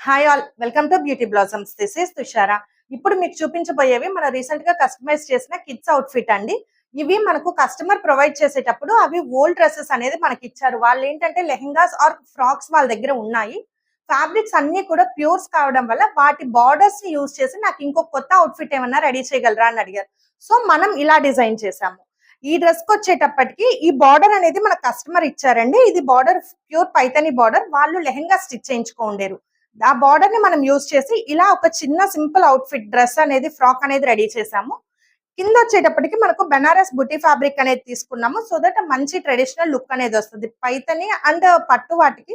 Hi all, welcome to beauty blossoms. This is Tushara. ఇప్పుడు మీకు చూపించబోయేవి మన రీసెంట్ గా కస్టమైజ్ చేసిన కిడ్స్ అవుట్ఫిట్ అండి. ఇవి మనకు కస్టమర్ ప్రొవైడ్ చేసేటప్పుడు అవి ఓల్డ్ డ్రెస్సెస్ అనేది మనకి ఇచ్చారు. వాళ్ళు ఏంటంటే లెహెంగాస్ ఆర్ ఫ్రాక్స్ వాళ్ళ దగ్గర ఉన్నాయి. ఫ్యాబ్రిక్స్ అన్ని కూడా ప్యూర్స్ కావడం వల్ల వాటి బార్డర్స్ ని యూజ్ చేసి నాకు ఇంకో కొత్త అవుట్ఫిట్ ఏమన్నా రెడీ చేయగలరా అని అడిగారు. సో మనం ఇలా డిజైన్ చేసాము. ఈ డ్రెస్ కి వచ్చేటప్పటికి ఈ బార్డర్ అనేది మన కస్టమర్ ఇచ్చారండి. ఇది బార్డర్ ప్యూర్ పైతని బార్డర్. వాళ్ళు లెహెంగా స్టిచ్ చేయించుకోండేరు. ఆ బార్డర్ ని మనం యూజ్ చేసి ఇలా ఒక చిన్న సింపుల్ అవుట్ఫిట్ డ్రెస్ అనేది ఫ్రాక్ అనేది రెడీ చేసాము. కింద వచ్చేటప్పటికి మనకు బెనారస్ బుటీ ఫ్యాబ్రిక్ అనేది తీసుకున్నాము. సో దట్ మంచి ట్రెడిషనల్ లుక్ అనేది వస్తుంది. పైతని అండ్ పట్టు వాటికి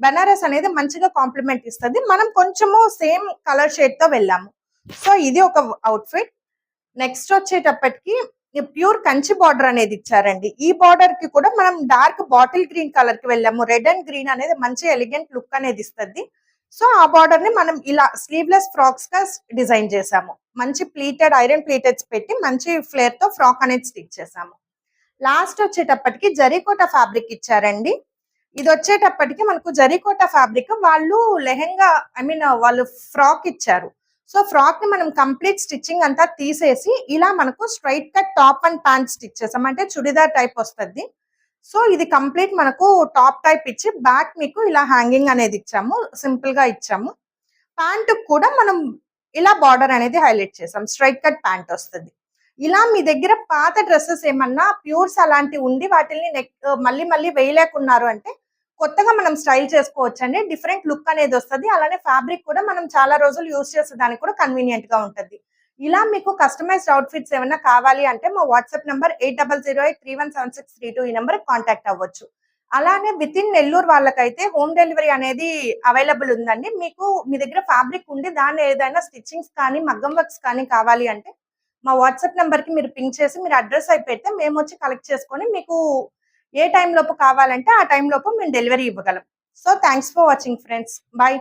బెనారస్ అనేది మంచిగా కాంప్లిమెంట్ ఇస్తుంది. మనం కొంచెము సేమ్ కలర్ షేడ్ తో వెళ్ళాము. సో ఇది ఒక అవుట్ఫిట్. నెక్స్ట్ వచ్చేటప్పటికి ప్యూర్ కంచి బార్డర్ అనేది ఇచ్చారండి. ఈ బార్డర్ కి కూడా మనం డార్క్ బాటిల్ గ్రీన్ కలర్ కి వెళ్ళాము. రెడ్ అండ్ గ్రీన్ అనేది మంచి ఎలిగెంట్ లుక్ అనేది ఇస్తుంది. సో ఆ బార్డర్ ని మనం ఇలా స్లీవ్లెస్ ఫ్రాక్స్ గా డిజైన్ చేసాము. మంచి ప్లీటెడ్ ఐరన్ ప్లీటెడ్స్ పెట్టి మంచి ఫ్లేర్ తో ఫ్రాక్ అనేది స్టిచ్ చేసాము. లాస్ట్ వచ్చేటప్పటికి జరీకోట ఫ్యాబ్రిక్ ఇచ్చారండి. ఇది వచ్చేటప్పటికి మనకు జరీకోట ఫ్యాబ్రిక్ వాళ్ళు లెహెంగా వాళ్ళు ఫ్రాక్ ఇచ్చారు. సో ఫ్రాక్ ని మనం కంప్లీట్ స్టిచ్చింగ్ అంతా తీసేసి ఇలా మనకు straight cut top and pant stitch చేసాం. అంటే చుడిదార్ టైప్ వస్తుంది. సో ఇది కంప్లీట్ మనకు టాప్ టైప్ ఇచ్చి బ్యాక్ మీకు ఇలా హ్యాంగింగ్ అనేది ఇచ్చాము. సింపుల్ గా ఇచ్చాము. ప్యాంట్ కూడా మనం ఇలా బార్డర్ అనేది హైలైట్ చేసాం. స్ట్రైట్ కట్ ప్యాంట్ వస్తుంది. ఇలా మీ దగ్గర పాత డ్రెస్సెస్ ఏమన్నా ప్యూర్స్ అలాంటివి ఉండి వాటిని మళ్ళీ మళ్ళీ వేయలేకున్నారు అంటే కొత్తగా మనం స్టైల్ చేసుకోవచ్చు అండి. డిఫరెంట్ లుక్ అనేది వస్తుంది. అలానే ఫ్యాబ్రిక్ కూడా మనం చాలా రోజులు యూజ్ చేసేదానికి కూడా కన్వీనియంట్ గా ఉంటుంది. ఇలా మీకు కస్టమైజ్డ్ అవుట్ఫిట్స్ ఏమైనా కావాలి అంటే మా వాట్సాప్ నంబర్ 8008317632 ఈ నెంబర్ కాంటాక్ట్ అవ్వచ్చు. అలానే విత్ ఇన్ నెల్లూరు వాళ్ళకైతే హోమ్ డెలివరీ అనేది అవైలబుల్ ఉందండి. మీకు మీ దగ్గర ఫ్యాబ్రిక్ ఉండి దాన్ని ఏదైనా స్టిచ్చింగ్స్ కానీ మగ్గం వర్క్స్ కానీ కావాలి అంటే మా వాట్సాప్ నంబర్ కి మీరు పింక్ చేసి మీరు అడ్రస్ అయి పెడితే మేము వచ్చి కలెక్ట్ చేసుకొని మీకు ఏ టైం లోపు కావాలంటే ఆ టైం లోపు మేము డెలివరీ ఇవ్వగలం. So thanks for watching friends. By.